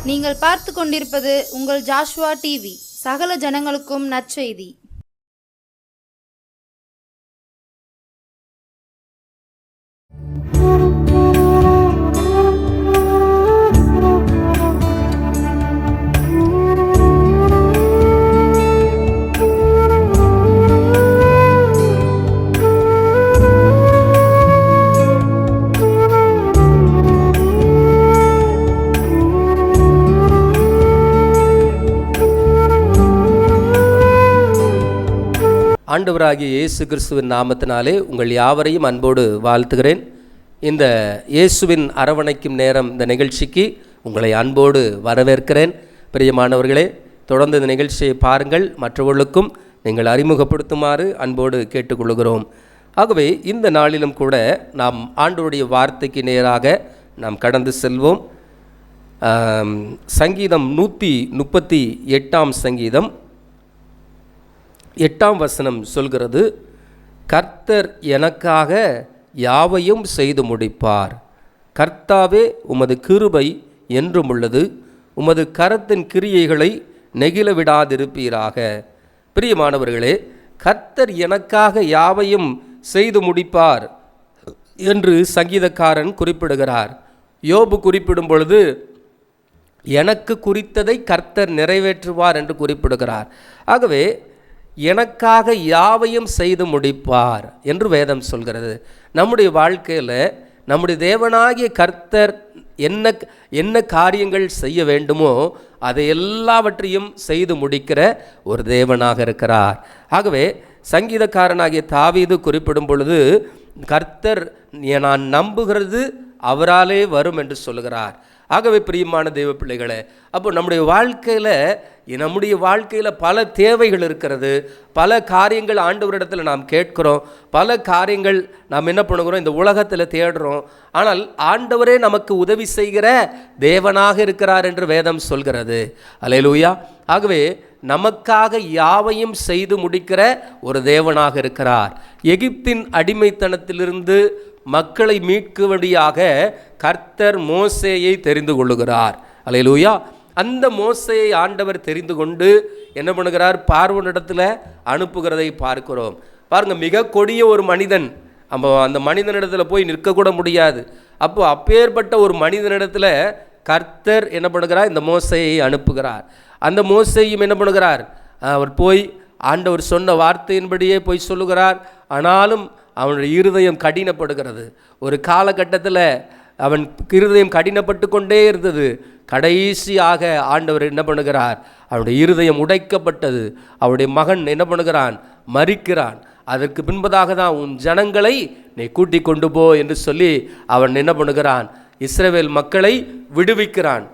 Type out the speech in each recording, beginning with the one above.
நீங்கள் பார்த்து கொண்டிருப்பது உங்கள் ஜாஷ்வா டிவி. சகல ஜனங்களுக்கும் நற்செய்தி. ஆண்டவராகிய இயேசு கிறிஸ்துவின் நாமத்தினாலே உங்கள் யாவரையும் அன்போடு வாழ்த்துகிறேன். இந்த இயேசுவின் அரவணைக்கும் நேரம் இந்த நிகழ்ச்சிக்கு உங்களை அன்போடு வரவேற்கிறேன். பிரியமானவர்களே, தொடர்ந்து இந்த நிகழ்ச்சியை பாருங்கள், மற்றவர்களுக்கும் நீங்கள் அறிமுகப்படுத்துமாறு அன்போடு கேட்டுக்கொள்கிறோம். ஆகவே இந்த நாளிலும் கூட நாம் ஆண்டவருடைய வார்த்தைக்கு நேராக நாம் கடந்து செல்வோம். சங்கீதம் 138 சங்கீதம் 8 வசனம் சொல்கிறது, கர்த்தர் எனக்காக யாவையும் செய்து முடிப்பார். கர்த்தாவே, உமது கிருபை என்றும் உள்ளது, உமது கரத்தின் கிரியைகளை நெகிழ விடாதிருப்பீராக. பிரியமானவர்களே, கர்த்தர் எனக்காக யாவையும் செய்து முடிப்பார் என்று சங்கீதக்காரன் குறிப்பிடுகிறார். யோபு குறிப்பிடும் பொழுது எனக்கு குறித்ததை கர்த்தர் நிறைவேற்றுவார் என்று குறிப்பிடுகிறார். ஆகவே எனக்காக யாவையும் செய்து முடிப்பார் என்று வேதம் சொல்கிறது. நம்முடைய வாழ்க்கையில் நம்முடைய தேவனாகிய கர்த்தர் என்ன காரியங்கள் செய்ய வேண்டுமோ அதை எல்லாவற்றையும் செய்து முடிக்கிற ஒரு தேவனாக இருக்கிறார். ஆகவே சங்கீதக்காரனாகிய தாவீது குறிப்பிடும் பொழுது, கர்த்தர் நான் நம்புகிறது அவராலே வரும் என்று சொல்லுகிறார். ஆகவே பிரியமான தெய்வ பிள்ளைகளே, அப்போ நம்முடைய வாழ்க்கையில் பல தேவைகள் இருக்கிறது. பல காரியங்கள் ஆண்டவரிடத்தில் நாம் கேட்கிறோம். பல காரியங்கள் நாம் என்ன பண்ணுகிறோம், இந்த உலகத்தில் தேடுறோம். ஆனால் ஆண்டவரே நமக்கு உதவி செய்கிற தேவனாக இருக்கிறார் என்று வேதம் சொல்கிறது. அல்லேலூயா. ஆகவே நமக்காக யாவையும் செய்து முடிக்கிற ஒரு தேவனாக இருக்கிறார். எகிப்தின் அடிமைத்தனத்திலிருந்து மக்களை மீட்கும்படியாக கர்த்தர் மோசேயை தெரிந்து கொள்ளுகிறார். அல்லேலூயா. அந்த மோசேயை ஆண்டவர் தெரிந்து கொண்டு என்ன பண்ணுகிறார், பார்வோனிடத்தில் அனுப்புகிறதை பார்க்கிறோம். பாருங்க, மிக கொடிய ஒரு மனிதன், அந்த மனிதனிடத்தில் போய் நிற்கக்கூட முடியாது. அப்பேற்பட்ட ஒரு மனிதனிடத்தில் கர்த்தர் என்ன பண்ணுகிறார், இந்த மோசேயை அனுப்புகிறார். அந்த மோசேயும் என்ன பண்ணுகிறார், அவர் போய் ஆண்டவர் சொன்ன வார்த்தையின்படியே போய் சொல்லுகிறார். ஆனாலும் அவனுடைய இருதயம் கடினப்படுகிறது. ஒரு காலகட்டத்தில் அவன் இருதயம் கடினப்பட்டு கொண்டே இருந்தது. கடைசியாக ஆண்டவர் என்ன பண்ணுகிறார், அவனுடைய இருதயம் உடைக்கப்பட்டது. அவனுடைய மகன் என்ன பண்ணுகிறான், மரிக்கிறான். அதற்கு பின்பதாக தான் உன் ஜனங்களை நீ கூட்டி கொண்டு போ என்று சொல்லி அவன் என்ன பண்ணுகிறான், இஸ்ரவேல் மக்களை விடுவிக்கிறான்.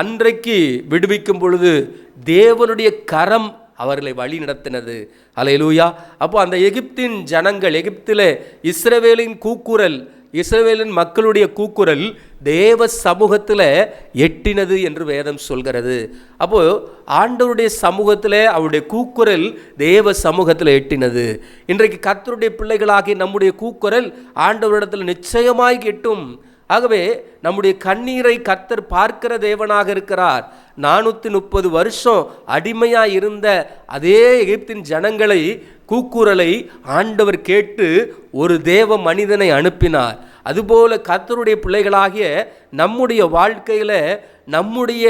அன்றைக்கு விடுவிக்கும் பொழுது தேவனுடைய கரம் அவர்களை வழி நடத்தினது. அல்லேலூயா. அந்த எகிப்தின் ஜனங்கள், எகிப்தில் இஸ்ரவேலின் கூக்குரல், இஸ்ரவேலின் மக்களுடைய கூக்குரல் தேவ சமூகத்தில் எட்டினது என்று வேதம் சொல்கிறது. ஆண்டவருடைய சமூகத்தில் அவருடைய கூக்குரல் தேவ சமூகத்தில் எட்டினது. இன்றைக்கு கர்த்தருடைய பிள்ளைகளாகி நம்முடைய கூக்குரல் ஆண்டவரிடத்தில் நிச்சயமாய் எட்டும். ஆகவே நம்முடைய கண்ணீரை கர்த்தர் பார்க்கிற தேவனாக இருக்கிறார். 430 வருஷம் அடிமையாக இருந்த அதே எகிப்தின் ஜனங்களை கூக்குரலை ஆண்டவர் கேட்டு ஒரு தேவ மனிதனை அனுப்பினார். அதுபோல கர்த்தருடைய பிள்ளைகளாகிய நம்முடைய வாழ்க்கையில் நம்முடைய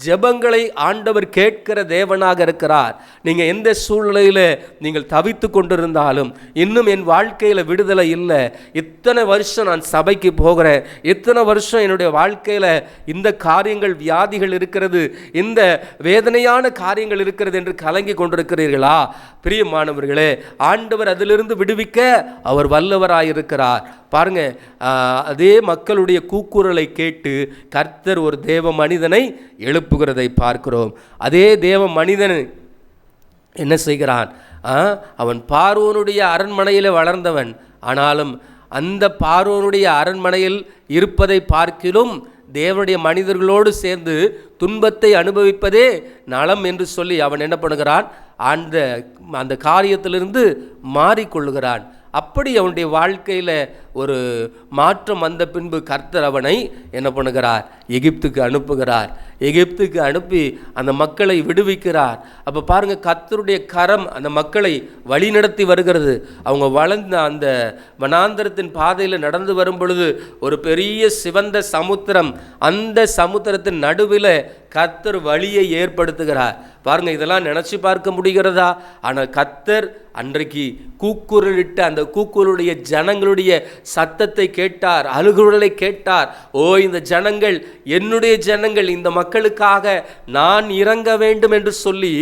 ஜெபங்களை ஆண்டவர் கேட்கிற தேவனாக இருக்கிறார். நீங்கள் எந்த சூழ்நிலையில் நீங்கள் தவித்து கொண்டிருந்தாலும், இன்னும் என் வாழ்க்கையில் விடுதலை இல்லை, இத்தனை வருஷம் நான் சபைக்கு போகிறேன், இத்தனை வருஷம் என்னுடைய வாழ்க்கையில் இந்த காரியங்கள் வியாதிகள் இருக்கிறது, இந்த வேதனையான காரியங்கள் இருக்கிறது என்று கலங்கி கொண்டிருக்கிறீர்களா? பிரியமானவர்களே, ஆண்டவர் அதிலிருந்து விடுவிக்க அவர் வல்லவராயிருக்கிறார். பாருங்க, அதே மக்களுடைய கூக்குரலை கேட்டு கர்த்தர் ஒரு தேவ மனிதனை எழுப்புகிறதை பார்க்கிறோம். அதே தேவ மனிதன் என்ன செய்கிறான், அவன் பார்வோனுடைய அரண்மனையில் வளர்ந்தவன். ஆனாலும் அந்த பார்வோனுடைய அரண்மனையில் இருப்பதை பார்க்கிலும் தேவனுடைய மனிதர்களோடு சேர்ந்து துன்பத்தை அனுபவிப்பதே நலம் என்று சொல்லி அவன் என்ன பண்ணுகிறான், அந்த காரியத்திலிருந்து மாறிக்கொள்ளுகிறான். அப்படி அவனுடைய வாழ்க்கையில் ஒரு மாற்றம் வந்த பின்பு கர்த்தர் அவனை என்ன பண்ணுகிறார்? எகிப்துக்கு அனுப்புகிறார். எகிப்துக்கு அனுப்பி அந்த மக்களை விடுவிக்கிறார். அப்போ பாருங்க, கர்த்தருடைய கரம் அந்த மக்களை வழிநடத்தி வருகிறது. அவங்க வளர்ந்த அந்த வனாந்தரத்தின் பாதையில் நடந்து வரும் பொழுது ஒரு பெரிய சிவந்த சமுத்திரம், அந்த சமுத்திரத்தின் நடுவில் கர்த்தர் வழியை ஏற்படுத்துகிறார். பாருங்க, இதெல்லாம் நினைச்சு பார்க்க முடிகிறதா? ஆனால் கர்த்தர் அன்றைக்கு கூக்குரலிட்ட அந்த கூக்குரலுடைய ஜனங்களுடைய சத்தத்தை கேட்டார், அழுகுரலை கேட்டார். ஓ, இந்த ஜனங்கள் என்னுடைய ஜனங்கள், இந்த மக்களுக்காக நான் இறங்க வேண்டும் என்று சொல்லி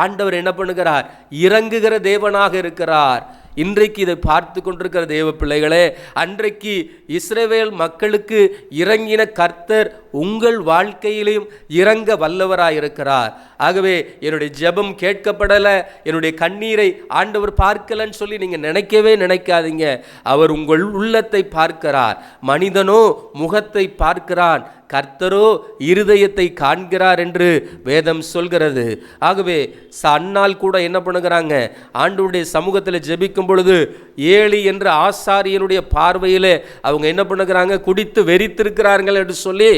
ஆண்டவர் என்ன பண்ணுகிறார்? இறங்குகிற தேவனாக இருக்கிறார். இன்றைக்கு இதை பார்த்து கொண்டிருக்கிற தேவ பிள்ளைகளே, அன்றைக்கு இஸ்ரவேல் மக்களுக்கு இறங்கின கர்த்தர் உங்கள் வாழ்க்கையிலும் இறங்க வல்லவராயிருக்கிறார். ஆகவே என்னுடைய ஜெபம் கேட்கப்படலை, என்னுடைய கண்ணீரை ஆண்டவர் பார்க்கலன்னு சொல்லி நீங்கள் நினைக்கவே நினைக்காதீங்க. அவர் உங்கள் உள்ளத்தை பார்க்கிறார். மனிதனோ முகத்தை பார்க்கிறான், கர்த்தரோ இருதயத்தை காண்கிறார் என்று வேதம் சொல்கிறது. ஆகவே அந்நாள் கூட என்ன பண்ணுகிறாங்க? ஆண்டவருடைய சமூகத்தில் ஜெபிக்கும் பொழுது ஏலி என்ற ஆசாரியனுடைய பார்வையில் அவங்க என்ன பண்ணுகிறாங்க? குடித்து வெறித்திருக்கிறார்கள் என்று சொல்லி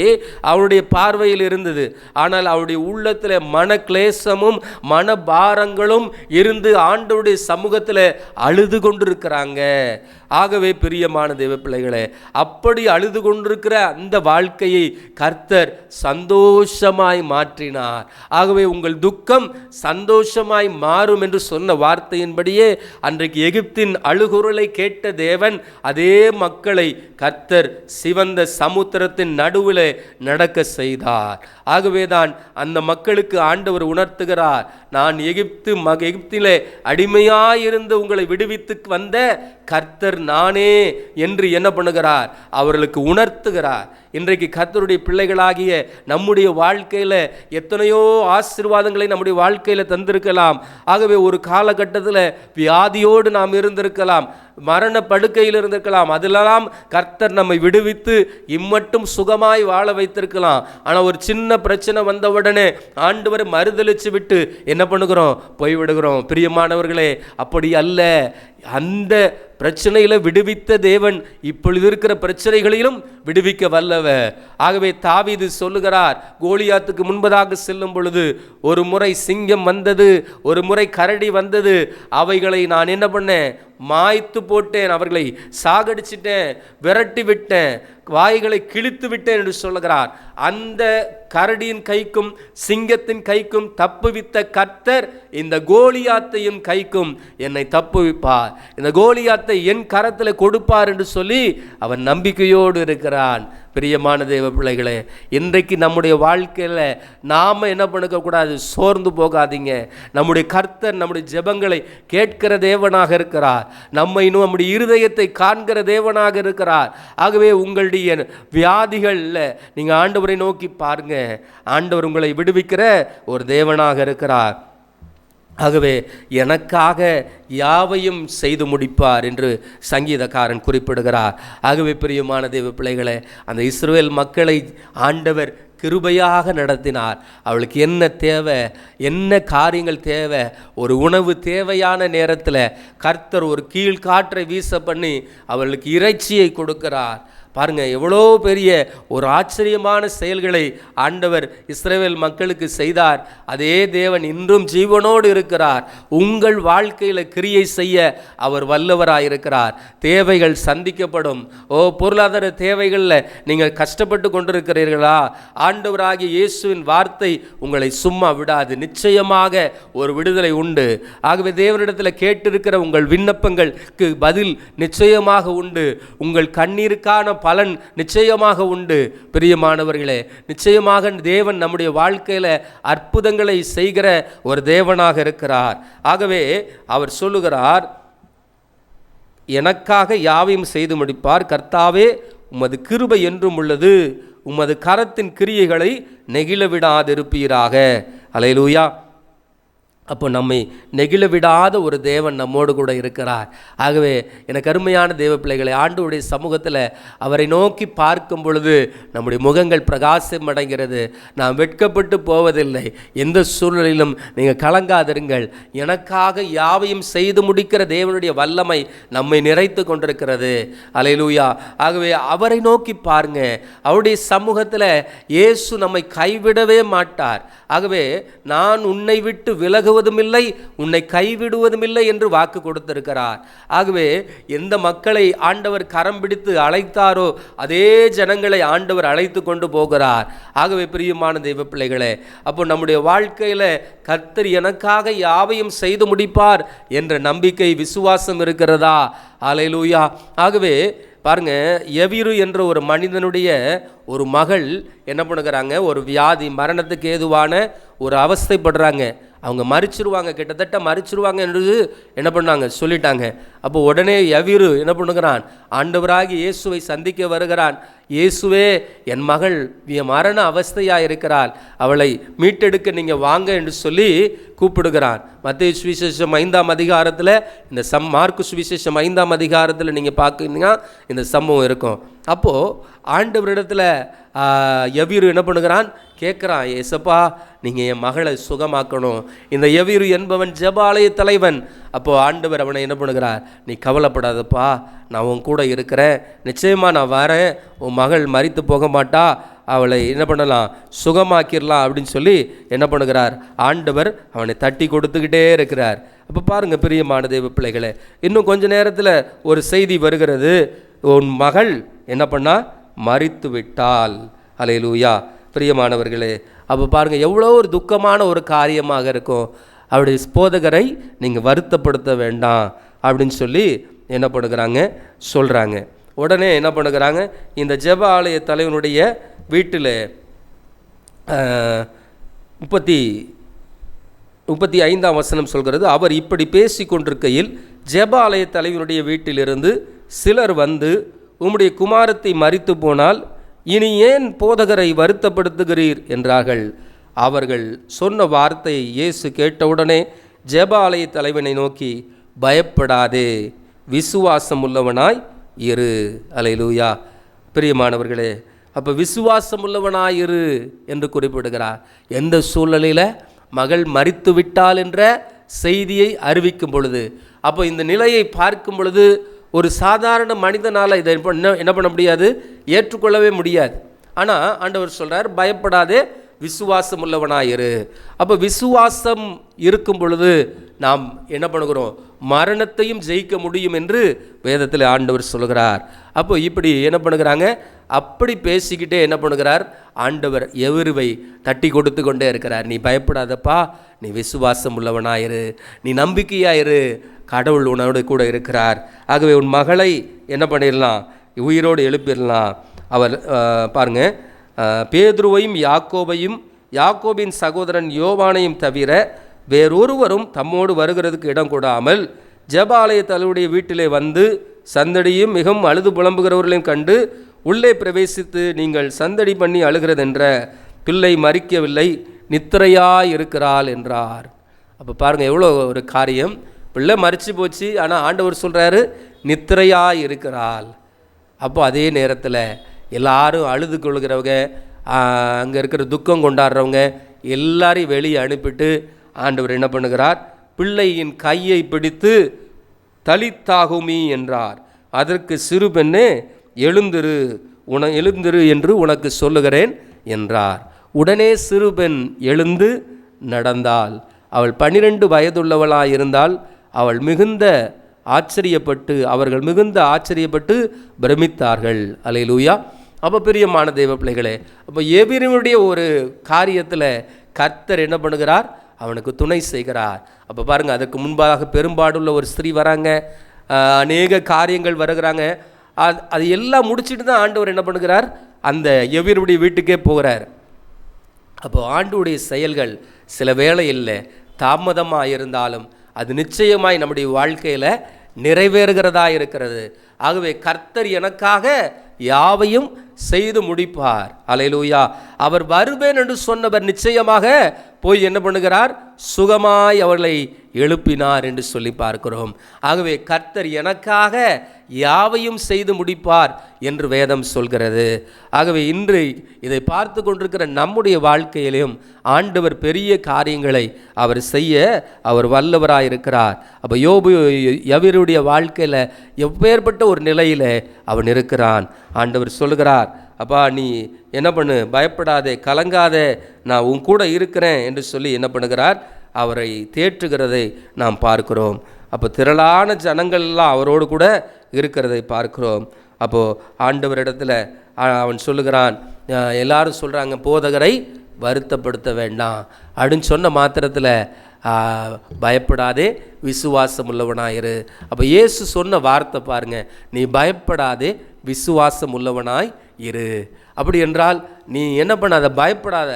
அவருடைய பார்வையில் இருந்தது. ஆனால் அவருடைய உள்ளத்தில் மன கிளேசமும் மனபாரங்களும் இருந்து ஆண்டவருடைய சமூகத்தில் அழுது கொண்டிருக்கிறாங்க. ஆகவே பிரியமான தேவ பிள்ளைகளே, அப்படி அழுது கொண்டிருக்கிற அந்த வாழ்க்கையை கர்த்தர் சந்தோஷமாய் மாற்றினார். ஆகவே உங்கள் துக்கம் சந்தோஷமாய் மாறும் என்று சொன்ன வார்த்தையின்படியே அன்றைக்கு எகிப்தின் அழுகுரலை கேட்ட தேவன் அதே மக்களை கர்த்தர் சிவந்த சமுத்திரத்தின் நடுவில் நடக்க செய்தார். ஆகவேதான் அந்த மக்களுக்கு ஆண்டவர் உணர்த்துகிறார், நான் எகிப்திலே அடிமையாயிருந்து உங்களை விடுவித்து வந்த கர்த்தர் நானே என்று என்ன பண்ணுகிறார்? அவர்களுக்கு உணர்த்துகிறார். இன்றைக்கு கர்த்தருடைய பிள்ளைகளாகிய நம்முடைய வாழ்க்கையில் எத்தனையோ ஆசீர்வாதங்களை நம்முடைய வாழ்க்கையில் தந்திருக்கலாம். ஆகவே ஒரு காலகட்டத்தில் வியாதியோடு நாம் இருந்திருக்கலாம், மரண படுக்கையில் இருந்திருக்கலாம். அதிலெல்லாம் கர்த்தர் நம்மை விடுவித்து இம்மட்டும் சுகமாய் வாழ வைத்திருக்கலாம். ஆனால் ஒரு சின்ன பிரச்சனை வந்தவுடனே ஆண்டவர் மறுதலிச்சு விட்டு என்ன பண்ணுகிறோம்? போய்விடுகிறோம். பிரியமானவர்களே, அப்படி அல்ல. அந்த பிரச்சனையில் விடுவித்த தேவன் இப்பொழுது இருக்கிற பிரச்சனைகளிலும் விடுவிக்க வல்லவர். ஆகவே தாவீது சொல்லுகிறார், கோலியாத்துக்கு முன்பதாக செல்லும் பொழுது ஒரு முறை சிங்கம் வந்தது, ஒரு முறை கரடி வந்தது, அவைகளை நான் என்ன பண்ணேன்? மாய்த்து போட்டேன், அவர்களை சாகடிச்சிட்டேன், விரட்டி விட்டேன், வாய்களை கிழித்து விட்டேன் என்று சொல்லுகிறார். அந்த கரடியின் கைக்கும் சிங்கத்தின் கைக்கும் தப்புவித்த கர்த்தர் இந்த கோலியாத்தையும் கைக்கும் என்னை தப்புவிப்பார், இந்த கோலியாத்தை என் கரத்தில் கொடுப்பார் என்று சொல்லி அவன் நம்பிக்கையோடு இருக்கிறான். பிரியமான தேவ பிள்ளைகளே, இன்றைக்கு நம்முடைய வாழ்க்கையில் நாம் என்ன பண்ணக்கூடாது? சோர்ந்து போகாதீங்க. நம்முடைய கர்த்தர் நம்முடைய ஜெபங்களை கேட்கிற தேவனாக இருக்கிறார். நம்மை இன்னும் நம்முடைய இருதயத்தை காண்கிற தேவனாக இருக்கிறார். ஆகவே உங்களுடைய வியாதிகளில் நீங்கள் ஆண்டவரை நோக்கி பாருங்க. ஆண்டவர் உங்களை விடுவிக்கிற ஒரு தேவனாக இருக்கிறார். ஆகவே எனக்காக யாவையும் செய்து முடிப்பார் என்று சங்கீதக்காரன் குறிப்பிடுகிறார். ஆகவே பிரியமான தேவ பிள்ளைகளே, அந்த இஸ்ரவேல் மக்களை ஆண்டவர் கிருபையாக நடத்தினார். அவளுக்கு என்ன தேவை, என்ன காரியங்கள் தேவை, ஒரு உணவு தேவையான நேரத்தில் கர்த்தர் ஒரு கீழ்காற்றை வீச பண்ணி அவளுக்கு இறைச்சியை கொடுக்கிறார். பாருங்க, எவ்வளோ பெரிய ஒரு ஆச்சரியமான செயல்களை ஆண்டவர் இஸ்ரவேல் மக்களுக்கு செய்தார். அதே தேவன் இன்றும் ஜீவனோடு இருக்கிறார். உங்கள் வாழ்க்கையில் கிரியை செய்ய அவர் வல்லவராயிருக்கிறார். தேவைகள் சந்திக்கப்படும். பொருளாதார தேவைகளில் நீங்கள் கஷ்டப்பட்டு கொண்டிருக்கிறீர்களா? ஆண்டவராகிய இயேசுவின் வார்த்தை உங்களை சும்மா விடாது. நிச்சயமாக ஒரு விடுதலை உண்டு. ஆகவே தேவனிடத்தில் கேட்டிருக்கிற உங்கள் விண்ணப்பங்களுக்கு பதில் நிச்சயமாக உண்டு. உங்கள் கண்ணீருக்கான பலன் நிச்சயமாக உண்டு. பிரியமானவர்களே, நிச்சயமாக தேவன் நம்முடைய வாழ்க்கையில் அற்புதங்களை செய்கிற ஒரு தேவனாக இருக்கிறார். ஆகவே அவர் சொல்லுகிறார், எனக்காக யாவையும் செய்து முடிப்பார். கர்த்தாவே, உமது கிருபை என்றும் உள்ளது, உமது கரத்தின் கிரியைகளை நெகிழ விடாதிருப்பீராக. அல்லேலூயா. அப்போ நம்மை நெகிழ விடாத ஒரு தேவன் நம்மோடு கூட இருக்கிறார். ஆகவே எனக்கு அருமையான தேவ பிள்ளைகளை, ஆண்டவருடைய சமூகத்தில் அவரை நோக்கி பார்க்கும் பொழுது நம்முடைய முகங்கள் பிரகாசம் அடைகிறது. நாம் வெட்கப்பட்டு போவதில்லை. எந்த சூழ்நிலையிலும் நீங்கள் கலங்காதிருங்கள். எனக்காக யாவையும் செய்து முடிக்கிற தேவனுடைய வல்லமை நம்மை நிறைத்து கொண்டிருக்கிறது. அல்லேலூயா. ஆகவே அவரை நோக்கி பாருங்க. அவருடைய சமூகத்தில் இயேசு நம்மை கைவிடவே மாட்டார். ஆகவே நான் உன்னை விட்டு விலகுவதும் இல்லை, உன்னை கைவிடுவதும் இல்லை என்று வாக்கு கொடுத்திருக்கிறார். ஆகவே எந்த மக்களை ஆண்டவர் கரம் பிடித்து அழைத்தாரோ அதே ஜனங்களை ஆண்டவர் அழைத்து கொண்டு போகிறார். ஆகவே பிரியமான தெய்வ பிள்ளைகளே, அப்போ நம்முடைய வாழ்க்கையில் கர்த்தர் எனக்காக யாவையும் செய்து முடிப்பார் என்ற நம்பிக்கை, விசுவாசம் இருக்கிறதா? அல்லேலூயா. ஆகவே பாருங்க, எவிரு என்ற ஒரு மனிதனுடைய ஒரு மகள் என்ன பண்ணுகிறாங்க, ஒரு வியாதி, மரணத்துக்கு ஏதுவான ஒரு அவஸ்தைப்படுறாங்க. அவங்க மறிச்சிருவாங்க, கிட்டத்தட்ட மறிச்சிருவாங்க என்று என்ன பண்ணாங்க, சொல்லிட்டாங்க. அப்போ உடனே எவிரு என்ன பண்ணுகிறான், ஆண்டவராகி இயேசுவை சந்திக்க வருகிறான். இயேசுவே, என் மகள் மரண அவஸ்தையாக இருக்கிறாள், அவளை மீட்டெடுக்க நீங்கள் வாங்க என்று சொல்லி கூப்பிடுகிறான். மத்தேயு சுவிசேஷம் 5ஆம் அதிகாரத்தில் இந்த மார்க்கு சுவிசேஷம் 5ஆம் அதிகாரத்தில் நீங்கள் பார்க்குறீங்கன்னா இந்த சம்பவம் இருக்கும். அப்போது ஆண்டவரிடத்தில் எவிரு என்ன பண்ணுகிறான், கேட்குறான், ஏசப்பா நீங்கள் என் மகளை சுகமாக்கணும். இந்த எவிரு என்பவன் ஜெபாலய தலைவன். அப்போது ஆண்டவர் அவனை என்ன பண்ணுகிறார், நீ கவலைப்படாதப்பா, நான் உன் கூட இருக்கிறேன், நிச்சயமாக நான் வரேன், உன் மகள் மரித்து போக மாட்டா, அவளை என்ன பண்ணலாம், சுகமாக்கிடலாம் அப்படின்னு சொல்லி என்ன பண்ணுகிறார், ஆண்டவர் அவனை தட்டி கொடுத்துக்கிட்டே இருக்கிறார். அப்போ பாருங்கள் பிரியமான தேவ பிள்ளைகளே, இன்னும் கொஞ்ச நேரத்தில் ஒரு செய்தி வருகிறது, உன் மகள் என்ன பண்ணா, மரித்து விட்டாள். அல்லேலூயா. பிரியமானவர்களே, அப்போ பாருங்கள் எவ்வளோ ஒரு துக்கமான ஒரு காரியமாக இருக்கும். அவருடைய போதகரை நீங்கள் வருத்தப்படுத்த வேண்டாம் அப்படின்னு சொல்லி என்ன பண்ணுகிறாங்க, சொல்கிறாங்க. உடனே என்ன பண்ணுகிறாங்க, இந்த ஜெப ஆலய தலைவனுடைய வீட்டில் 35ஆம் வசனம் சொல்கிறது, அவர் இப்படி பேசி கொண்டிருக்கையில் ஜெப ஆலய தலைவனுடைய வீட்டிலிருந்து சிலர் வந்து, உம்முடைய குமாரத்தை மரித்து போனால் இனி ஏன் போதகரை வருத்தப்படுத்துகிறீர் என்றார்கள். அவர்கள் சொன்ன வார்த்தையை இயேசு கேட்டவுடனே ஜெப ஆலய தலைவனை நோக்கி, பயப்படாதே, விசுவாசம் உள்ளவனாய் இரு. அல்லேலூயா. பிரியமானவர்களே, அப்போ விசுவாசம் உள்ளவனாய் இரு என்று குறிப்பிடுகிறார். எந்த சூழ்நிலையில் மகள் மரித்து விட்டாள் என்ற செய்தியை அறிவிக்கும் பொழுது, அப்போ இந்த நிலையை பார்க்கும் பொழுது ஒரு சாதாரண மனிதனால் இதை என்ன பண்ண முடியாது, ஏற்றுக்கொள்ளவே முடியாது. ஆனால் ஆண்டவர் சொல்கிறார், பயப்படாதே, விசுவாசம் உள்ளவனாயிரு. அப்போ விசுவாசம் இருக்கும் பொழுது நாம் என்ன பண்ணுகிறோம், மரணத்தையும் ஜெயிக்க முடியும் என்று வேதத்தில் ஆண்டவர் சொல்கிறார். அப்போ இப்படி என்ன பண்ணுகிறாங்க, அப்படி பேசிக்கிட்டே என்ன பண்ணுகிறார், ஆண்டவர் எவருவை தட்டி கொடுத்து கொண்டே இருக்கிறார். நீ பயப்படாதப்பா, நீ விசுவாசம் உள்ளவனாயிரு, நீ நம்பிக்கையாயிரு, கடவுள் உன்னோடு கூட இருக்கிறார். ஆகவே உன் மகளை என்ன பண்ணிடலாம், உயிரோடு எழுப்பிடலாம். அவர் பாருங்க, பேதுருவையும் யாக்கோபையும் யாக்கோபின் சகோதரன் யோவானையும் தவிர வேறொருவரும் தம்மோடு வருகிறதுக்கு இடம் கொடாமல் ஜெப ஆலய தலைவருடைய வீட்டிலே வந்து சந்தடியும் மிகவும் அழுது புலம்புகிறவர்களையும் கண்டு உள்ளே பிரவேசித்து, நீங்கள் சந்தடி பண்ணி அழுகிறதென்ற பிள்ளை மரிக்கவில்லை, நித்திரையாய் இருக்கிறாள் என்றார். அப்போ பாருங்கள் எவ்வளோ ஒரு காரியம். பிள்ளை மரிச்சு போச்சு, ஆனால் ஆண்டவர் சொல்கிறாரு நித்திரையாய் இருக்கிறாள். அப்போ அதே நேரத்தில் எல்லாரும் அழுது கொள்கிறவங்க, அங்கே இருக்கிற துக்கம் கொண்டாடுறவங்க எல்லாரையும் வெளியே அனுப்பிட்டு ஆண்டவர் என்ன பண்ணுகிறார், பிள்ளையின் கையை பிடித்து தலித்தாகுமி என்றார். அதற்கு சிறு பெண்ணே, எழுந்திரு என்று உனக்கு சொல்லுகிறேன் என்றார். உடனே சிறு பெண் எழுந்து நடந்தாள். அவள் 12 வயதுள்ளவளாயிருந்தால் அவர்கள் மிகுந்த ஆச்சரியப்பட்டு பிரமித்தார்கள். அல்லேலூயா. அப்போ பிரியமான தெய்வ பிள்ளைகளே, அப்போ எபிரனுடைய ஒரு காரியத்தில் கர்த்தர் என்ன பண்ணுகிறார், அவனுக்கு துணை செய்கிறார். அப்போ பாருங்கள், அதுக்கு முன்பாக பெரும்பாடுள்ள ஒரு ஸ்திரீ வராங்க, அநேக காரியங்கள் வருகிறாங்க. அது எல்லாம் முடிச்சுட்டு தான் ஆண்டவர் என்ன பண்ணுகிறார், அந்த எபிரனுடைய வீட்டுக்கே போகிறார். அப்போ ஆண்டவருடைய செயல்கள் சில வேளையில் தாமதமாக இருந்தாலும் அது நிச்சயமாய் நம்முடைய வாழ்க்கையில் நிறைவேறுகிறதா இருக்கிறது. ஆகவே கர்த்தர் எனக்காக யாவையும் செய்து முடிப்பார். அல்லேலூயா. அவர் வருவேன் என்று சொன்னவர் நிச்சயமாக போய் என்ன பண்ணுகிறார்? சுகமாய் அவர்களை எழுப்பினார் என்று சொல்லி பார்க்கிறோம். ஆகவே கர்த்தர் எனக்காக யாவையும் செய்து முடிப்பார் என்று வேதம் சொல்கிறது. ஆகவே இன்று இதை பார்த்து கொண்டிருக்கிற நம்முடைய வாழ்க்கையிலும் ஆண்டவர் பெரிய காரியங்களை அவர் செய்ய அவர் வல்லவராயிருக்கிறார். அப்போ யோபுடைய வாழ்க்கையில் எப்பேற்பட்ட ஒரு நிலையில் அவன் இருக்கிறான். ஆண்டவர் சொல்லுகிறார், அப்பா நீ என்ன பண்ணு, பயப்படாதே, கலங்காதே, நான் உன் கூட இருக்கிறேன் என்று சொல்லி என்ன பண்ணுகிறார்? அவரை தேற்றுகிறதை நாம் பார்க்கிறோம். அப்போ திரளான ஜனங்கள்லாம் அவரோடு கூட இருக்கிறதை பார்க்கிறோம். அப்போது ஆண்டவரிடத்தில் அவன் சொல்லுகிறான், எல்லாரும் சொல்கிறாங்க போதகரை வருத்தப்படுத்த வேண்டாம் அப்படின்னு சொன்ன மாத்திரத்தில் பயப்படாதே, விசுவாசம் உள்ளவனாயிரு. அப்போ இயேசு சொன்ன வார்த்தை பாருங்க, நீ பயப்படாதே, விசுவாசம் உள்ளவனாய் இரு. அப்படி என்றால் நீ என்ன பண்ணாத, பயப்படாத.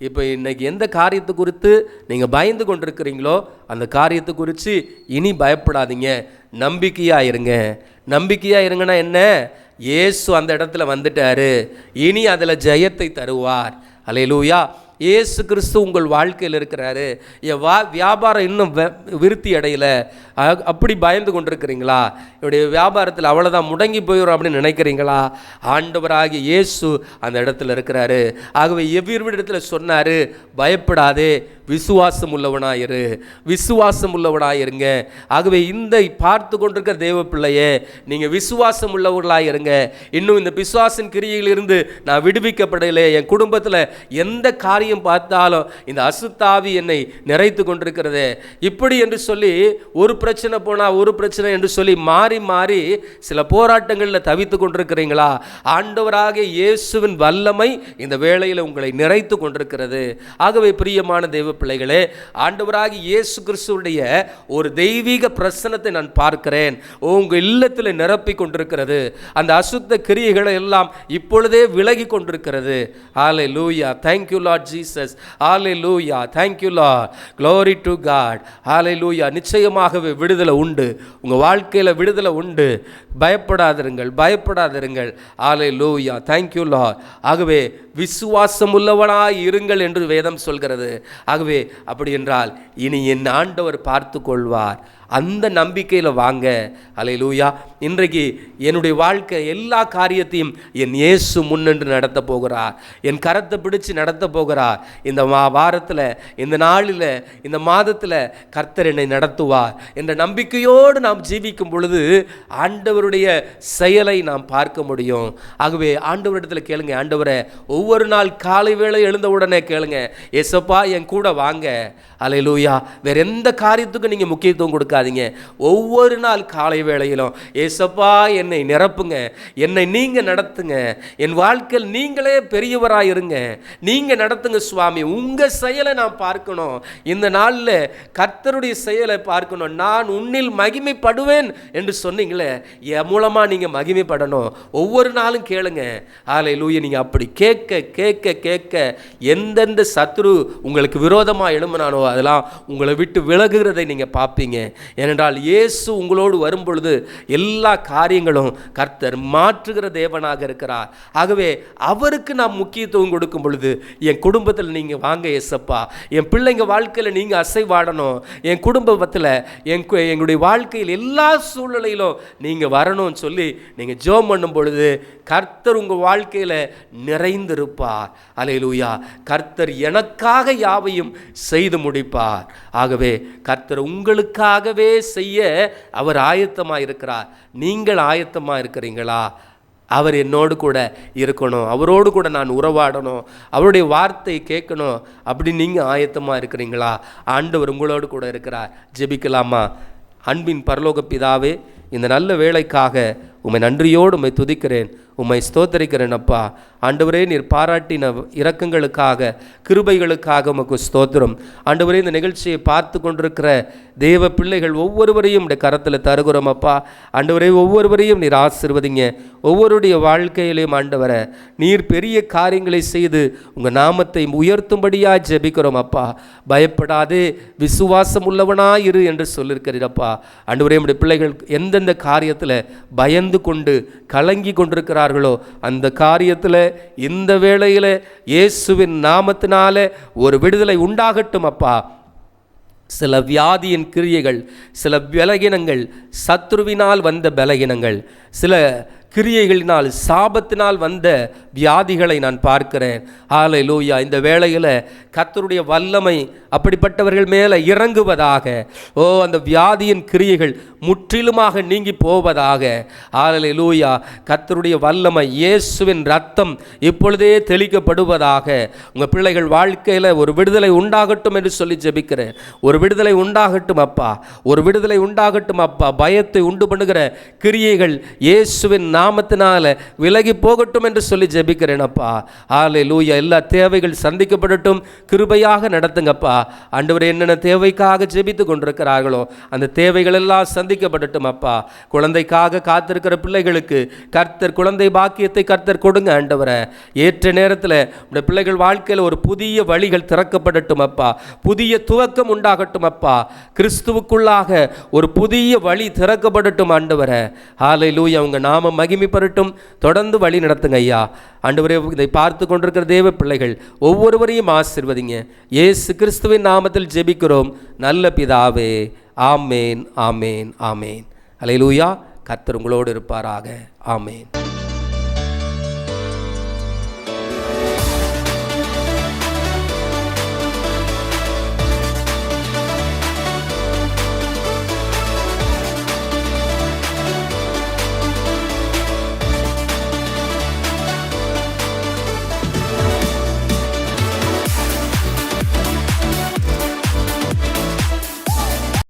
இப்போ இன்றைக்கி எந்த காரியத்தை குறித்து நீங்கள் பயந்து கொண்டிருக்கிறீங்களோ அந்த காரியத்தை குறித்து இனி பயப்படாதீங்க, நம்பிக்கையாக இருங்க. நம்பிக்கையாக இருங்கன்னா என்ன? இயேசு அந்த இடத்துல வந்துட்டார், இனி அதில் ஜெயத்தை தருவார். அல்லேலூயா. இயேசு கிறிஸ்து உங்கள் வாழ்க்கையில் இருக்கிறாரு. என் வியாபாரம் இன்னும் விருத்தி அடையல, அப்படி பயந்து கொண்டிருக்கிறீங்களா? என்னுடைய வியாபாரத்தில் அவ்வளோதான் முடங்கி போயிடும் அப்படின்னு நினைக்கிறீங்களா? ஆண்டவராகிய இயேசு அந்த இடத்துல இருக்கிறாரு. ஆகவே எவ்விடத்தில் சொன்னார், பயப்படாதே, விசுவாசம் உள்ளவனாயிரு, விசுவாசம் உள்ளவனாயிருங்க. ஆகவே இந்த பார்த்து கொண்டிருக்கிற தேவ பிள்ளையே, நீங்கள் விசுவாசம் உள்ளவர்களாயிருங்க. இன்னும் இந்த பிசாசின் கிரியையிலிருந்து நான் விடுவிக்கப்படலை, என் குடும்பத்தில் எந்த காரியம் பார்த்தாலும் இந்த அசுத்தாவி என்னை நிறைத்து கொண்டிருக்கிறது, இப்படி என்று சொல்லி ஒரு பிரச்சனை போனால் ஒரு பிரச்சனை என்று சொல்லி மாறி மாறி சில போராட்டங்களில் தவித்து கொண்டிருக்கிறீங்களா? ஆண்டவராகிய இயேசுவின் வல்லமை இந்த வேளையில் உங்களை நிறைத்து கொண்டிருக்கிறது. ஆகவே பிரியமான தேவ பிள்ளைகளே, ஆண்டவராகிய இயேசு கிறிஸ்துவுடைய ஒரு தெய்வீக பிரசன்னத்தை நான் பார்க்கிறேன், உங்கள் இல்லத்தில் நிரப்பி கொண்டிருக்கிறது. அந்த அசுத்த கிரியைகளை எல்லாம் இப்பொழுதே விலகி கொண்டிருக்கிறது. ஹல்லேலூயா. Thank you Lord Jesus. Hallelujah. Thank you Lord. Glory to God. ஹல்லேலூயா. நிச்சயமாகவே விடுதலை உண்டு, உங்கள் வாழ்க்கையில் விடுதலை உண்டு. பயப்படாதிருங்கள், பயப்படாதிருங்கள். ஹல்லேலூயா. Thank you Lord. ஆகவே விசுவாசம் உள்ளவனாய் இருங்கள் என்று வேதம் சொல்கிறது. ஆகவே அப்படி என்றால் இனி என் ஆண்டவர் பார்த்து கொள்வார், அந்த நம்பிக்கையில் வாங்க. அல்லேலூயா. இன்றைக்கு என்னுடைய வாழ்க்கை எல்லா காரியத்தையும் என் இயேசு முன்னின்று நடத்த போகிறார், என் கரத்தை பிடிச்சு நடத்த போகிறார். இந்த வாரத்தில், இந்த நாளில், இந்த மாதத்தில் கர்த்தர் என்னை நடத்துவார் என்ற நம்பிக்கையோடு நாம் ஜீவிக்கும் பொழுது ஆண்டவருடைய செயலை நாம் பார்க்க முடியும். ஆகவே ஆண்டவரிடத்தில் கேளுங்க, ஆண்டவரை ஒவ்வொரு நாள் காலை வேளை எழுந்த உடனே கேளுங்க, ஏசப்பா என் கூட வாங்க. அல்லேலூயா. வேற எந்த காரியத்துக்கும் நீங்கள் முக்கியத்துவம் கொடுக்காதீங்க. ஒவ்வொரு நாள் காலை வேளையிலும் ஏசப்பா என்னை நிரப்புங்க, என்னை நீங்கள் நடத்துங்க, என் வாழ்க்கையில் நீங்களே பெரியவராயிருங்க, நீங்கள் நடத்துங்க சுவாமி, உங்கள் செயலை நான் பார்க்கணும். இந்த நாளில் கர்த்தருடைய செயலை பார்க்கணும். நான் உன்னில் மகிமைப்படுவேன் என்று சொன்னீங்களே, என் மூலமாக நீங்கள் மகிமைப்படணும். ஒவ்வொரு நாளும் கேளுங்க. அல்லேலூயா. நீங்கள் அப்படி கேட்க கேட்க கேட்க எந்தெந்த சத்துரு உங்களுக்கு விரோதமாக எழும்பினானோ அதெல்லாம் உங்களை விட்டு விலகுகிறதை நீங்கள் பார்ப்பீங்க. ஏனென்றால் இயேசு உங்களோடு வரும் பொழுது எல்லா காரியங்களும் கர்த்தர் மாற்றுகிற தேவனாக இருக்கிறார். ஆகவே அவருக்கு நாம் முக்கியத்துவம் கொடுக்கும் பொழுது என் குடும்பத்தில் நீங்கள் வாங்க ஏசப்பா, என் பிள்ளைங்க வாழ்க்கையில் நீங்கள் அசைவாடணும், என் குடும்பத்தில் எங்களுடைய வாழ்க்கையில் எல்லா சூழ்நிலையிலும் நீங்கள் வரணும்னு சொல்லி நீங்கள் ஜெபம் பண்ணும் பொழுது கர்த்தர் உங்கள் வாழ்க்கையில் நிறைந்திருப்பார். அல்லேலூயா. கர்த்தர் எனக்காக யாவையும் செய்து முடிப்பார். ஆகவே கர்த்தர் உங்களுக்காகவே செய்ய அவர் ஆயத்தமாக இருக்கிறார். நீங்கள் ஆயத்தமாக இருக்கிறீங்களா? அவர் என்னோடு கூட இருக்கணும், அவரோடு கூட நான் உறவாடணும், அவருடைய வார்த்தை கேட்கணும், அப்படி நீங்கள் ஆயத்தமாக இருக்கிறீங்களா? ஆண்டவர் உங்களோடு கூட இருக்கிறார். ஜெபிக்கலாமா? அன்பின் பரலோக பிதாவே, இந்த நல்ல வேளைக்காக உம்மை நன்றியோடு உம்மை துதிக்கிறேன், உம்மை ஸ்தோத்தரிக்கிறேன் அப்பா. ஆண்டவரே, நீர் பாராட்டின இரக்கங்களுக்காக, கிருபைகளுக்காக உமக்கு ஸ்தோத்திரம். ஆண்டவரே, இந்த நிகழ்ச்சியை பார்த்து கொண்டிருக்கிற தேவ பிள்ளைகள் ஒவ்வொருவரையும் இந்த கரத்தில் தருகிறோம் அப்பா. ஆண்டவரே, ஒவ்வொருவரையும் நீர் ஆசீர்வதிங்க. ஒவ்வொருடைய வாழ்க்கையிலையும் ஆண்டவரை நீர் பெரிய காரியங்களை செய்து உங்கள் நாமத்தை உயர்த்தும்படியாக ஜெபிக்கிறோம் அப்பா. பயப்படாதே, விசுவாசம் உள்ளவனாயிரு என்று சொல்லியிருக்கிறீரப்பா. ஆண்டவரே, நம்முடைய பிள்ளைகள் எந்தெந்த காரியத்தில் பயந்து பயந்து கொண்டு கலங்கி கொண்டிருக்கிறார்களோ அந்த காரியத்தில் இந்த வேளையில் இயேசுவின் நாமத்தினால ஒரு விடுதலை உண்டாகட்டும் அப்பா. சில வியாதியின் கிரியைகள், சில பலகீனங்கள், சத்ருவினால் வந்த பலகீனங்கள், சில கிரியைகளினால் சாபத்தினால் வந்த வியாதிகளை நான் பார்க்கிறேன். ஹல்லேலூயா. இந்த வேளையில் கர்த்தருடைய வல்லமை அப்படிப்பட்டவர்கள் மேலே இறங்குவதாக. ஓ, அந்த வியாதியின் கிரியைகள் முற்றிலுமாக நீங்கி போவதாக. ஹல்லேலூயா. கர்த்தருடைய வல்லமை, இயேசுவின் ரத்தம் இப்பொழுதே தெளிக்கப்படுவதாக. உங்கள் பிள்ளைகள் வாழ்க்கையில் ஒரு விடுதலை உண்டாகட்டும் என்று சொல்லி ஜெபிக்கிறேன். ஒரு விடுதலை உண்டாகட்டும் அப்பா, ஒரு விடுதலை உண்டாகட்டும் அப்பா. பயத்தை உண்டு பண்ணுகிற கிரியைகள் இயேசுவின் நாமத்தினால விலகி போகட்டும் என்று சொல்லி ஜெபிக்கிறேன் அப்பா. ஹல்லேலூயா. எல்லா தேவைகள் சந்திக்கப்படட்டும். கிருபையாக நடத்துங்கப்பா. ஆண்டவரே, என்னென்ன தேவைக்காக ஜெபித்து கொண்டிருக்கிறார்களோ அந்த தேவைகள் எல்லாம் சந்திக்கப்படட்டும் அப்பா. குழந்தைக்காக காத்திருக்கிற பிள்ளைகளுக்கு கர்த்தர் குழந்தை பாக்கியத்தை கர்த்தர் கொடுங்க ஆண்டவரே. ஏற்ற நேரத்தில் உடைய பிள்ளைகள் வாழ்க்கையில் ஒரு புதிய வழிகள் திறக்கப்படட்டும் அப்பா. புதிய துவக்கம் உண்டாகட்டும் அப்பா. கிறிஸ்துவுக்குள்ளாக ஒரு புதிய வழி திறக்கப்படட்டும் ஆண்டவரே. ஹல்லேலூயா. உங்க நாமம் மகிமைப்படட்டும். தொடர்ந்து வழி நடத்துங்க ஐயா. ஆண்டவரே, இதை பார்த்து கொண்டிருக்கிற தேவ பிள்ளைகள் ஒவ்வொருவரையும் ஆசீர்வதிங்க. இயேசு கிறிஸ்துவின் நாமத்தில் ஜெபிக்கிறோம் நல்ல பிதாவே. ஆமேன், ஆமேன், ஆமேன். ஹல்லேலூயா. கர்த்தர் உங்களோடு இருப்பாராக. ஆமேன்.